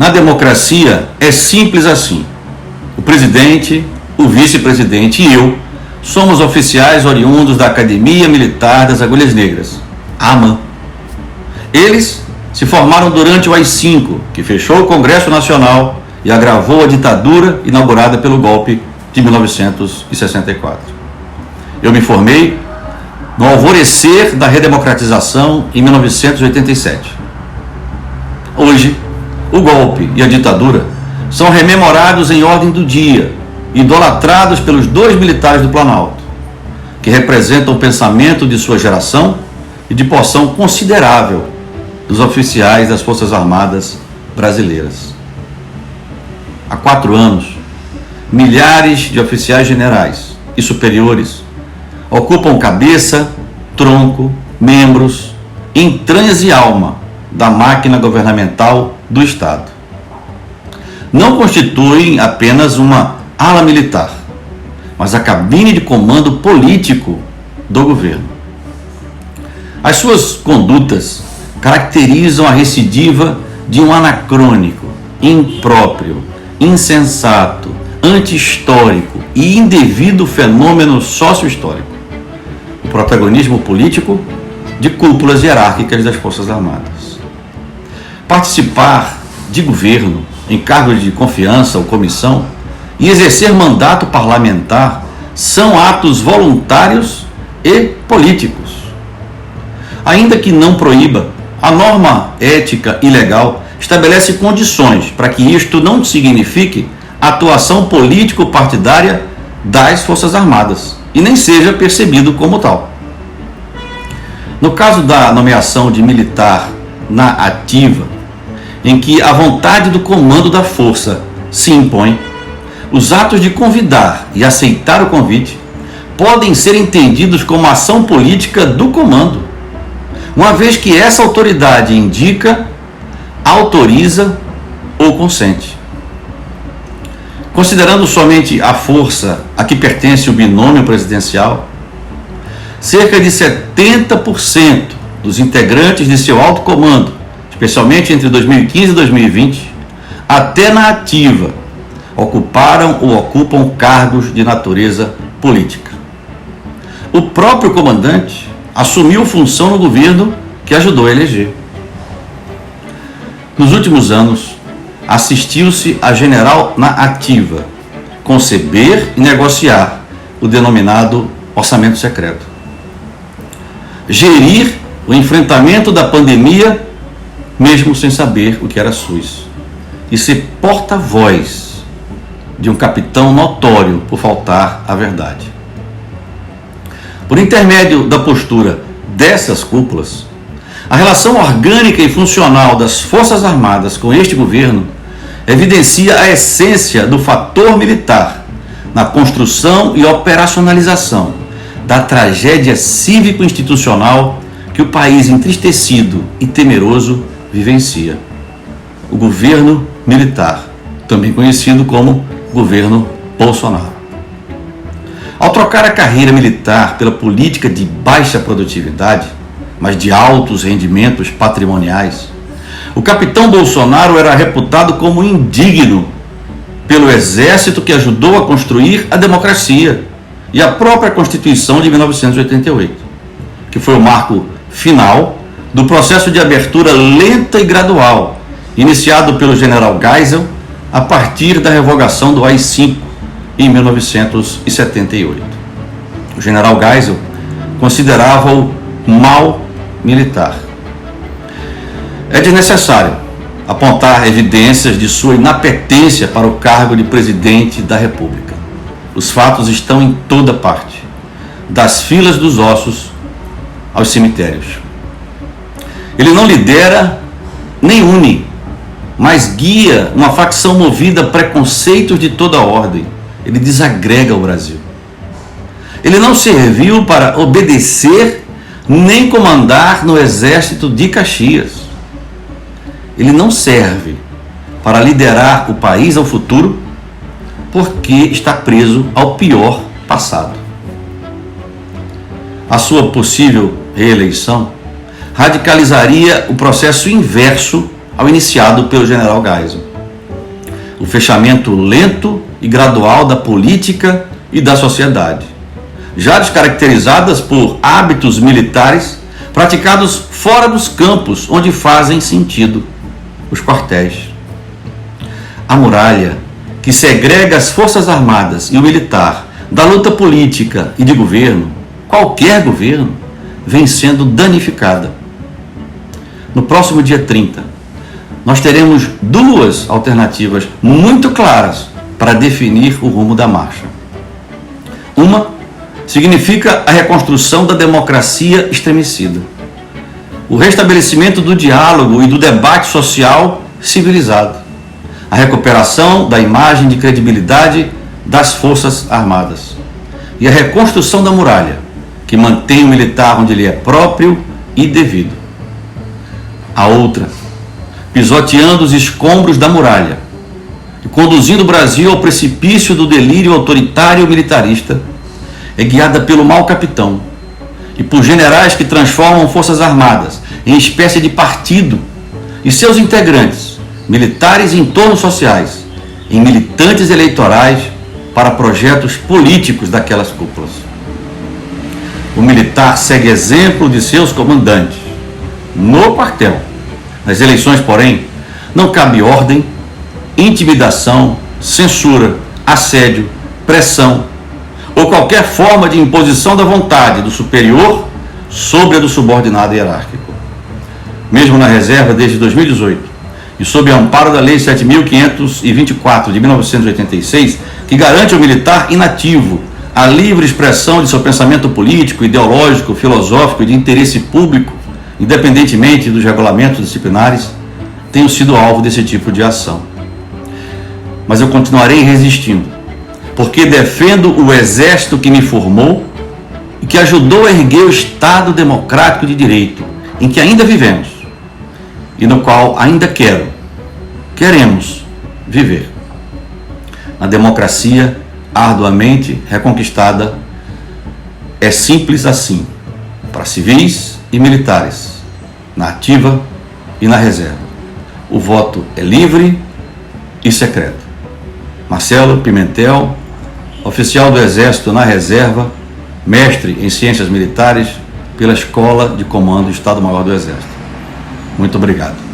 Na democracia é simples assim. O presidente, o vice-presidente e eu somos oficiais oriundos da Academia Militar das Agulhas Negras, AMA. Eles se formaram durante o AI-5, que fechou o Congresso Nacional e agravou a ditadura inaugurada pelo golpe de 1964. Eu me formei no alvorecer da redemocratização em 1987. Hoje, o golpe e a ditadura são rememorados em ordem do dia, idolatrados pelos 2 militares do Planalto, que representam o pensamento de sua geração e de porção considerável dos oficiais das Forças Armadas brasileiras. Há 4 anos, milhares de oficiais generais e superiores ocupam cabeça, tronco, membros, entranhas e alma da máquina governamental do Estado. Não constituem apenas uma ala militar, mas a cabine de comando político do governo. As suas condutas caracterizam a recidiva de um anacrônico, impróprio, insensato, anti-histórico e indevido fenômeno sócio-histórico: o protagonismo político de cúpulas hierárquicas das Forças Armadas. Participar de governo, em cargos de confiança ou comissão, e exercer mandato parlamentar são atos voluntários e políticos. Ainda que não proíba, a norma ética e legal estabelece condições para que isto não signifique atuação político-partidária das Forças Armadas e nem seja percebido como tal. No caso da nomeação de militar na ativa, em que a vontade do comando da força se impõe, os atos de convidar e aceitar o convite podem ser entendidos como ação política do comando, uma vez que essa autoridade indica, autoriza ou consente. Considerando somente a força a que pertence o binômio presidencial, cerca de 70% dos integrantes de seu alto comando, especialmente entre 2015 e 2020, até na ativa, ocuparam ou ocupam cargos de natureza política. O próprio comandante assumiu função no governo que ajudou a eleger. Nos últimos anos, assistiu-se a general na ativa conceber e negociar o denominado orçamento secreto, gerir o enfrentamento da pandemia mesmo sem saber o que era SUS, e ser porta-voz de um capitão notório por faltar à verdade. Por intermédio da postura dessas cúpulas, a relação orgânica e funcional das Forças Armadas com este governo evidencia a essência do fator militar na construção e operacionalização da tragédia cívico-institucional que o país entristecido e temeroso vivencia: o governo militar, também conhecido como governo Bolsonaro. Ao trocar a carreira militar pela política de baixa produtividade, mas de altos rendimentos patrimoniais, o capitão Bolsonaro era reputado como indigno pelo exército que ajudou a construir a democracia e a própria Constituição de 1988, que foi o marco final do processo de abertura lenta e gradual, iniciado pelo general Geisel a partir da revogação do AI-5 em 1978. O general Geisel considerava-o mal militar. É desnecessário apontar evidências de sua inapetência para o cargo de presidente da República. Os fatos estão em toda parte, das filas dos ossos aos cemitérios. Ele não lidera nem une, mas guia uma facção movida a preconceitos de toda ordem. Ele desagrega o Brasil. Ele não serviu para obedecer nem comandar no exército de Caxias. Ele não serve para liderar o país ao futuro, porque está preso ao pior passado. A sua possível reeleição radicalizaria o processo inverso ao iniciado pelo general Geisel. o fechamento lento e gradual da política e da sociedade, já descaracterizadas por hábitos militares praticados fora dos campos onde fazem sentido, os quartéis. A muralha, que segrega as Forças Armadas e o militar da luta política e de governo, qualquer governo, vem sendo danificada. No próximo dia 30, nós teremos duas alternativas muito claras para definir o rumo da marcha. Uma significa a reconstrução da democracia estremecida, o restabelecimento do diálogo e do debate social civilizado, a recuperação da imagem de credibilidade das Forças Armadas e a reconstrução da muralha, que mantém o militar onde ele é próprio e devido. A outra, pisoteando os escombros da muralha e conduzindo o Brasil ao precipício do delírio autoritário militarista, é guiada pelo mau capitão e por generais que transformam Forças Armadas em espécie de partido e seus integrantes, militares e entornos sociais, em militantes eleitorais para projetos políticos daquelas cúpulas. O militar segue exemplo de seus comandantes no quartel. Nas eleições, porém, não cabe ordem, intimidação, censura, assédio, pressão ou qualquer forma de imposição da vontade do superior sobre a do subordinado hierárquico. Mesmo na reserva desde 2018 e sob amparo da Lei 7.524 de 1986, que garante ao militar inativo a livre expressão de seu pensamento político, ideológico, filosófico e de interesse público, independentemente dos regulamentos disciplinares, tenho sido alvo desse tipo de ação. Mas eu continuarei resistindo, porque defendo o exército que me formou e que ajudou a erguer o Estado democrático de direito, em que ainda vivemos e no qual ainda queremos viver. A democracia arduamente reconquistada é simples assim, para civis e militares, na ativa e na reserva. O voto é livre e secreto. Marcelo Pimentel, oficial do Exército na reserva, mestre em Ciências Militares pela Escola de Comando do Estado-Maior do Exército. Muito obrigado.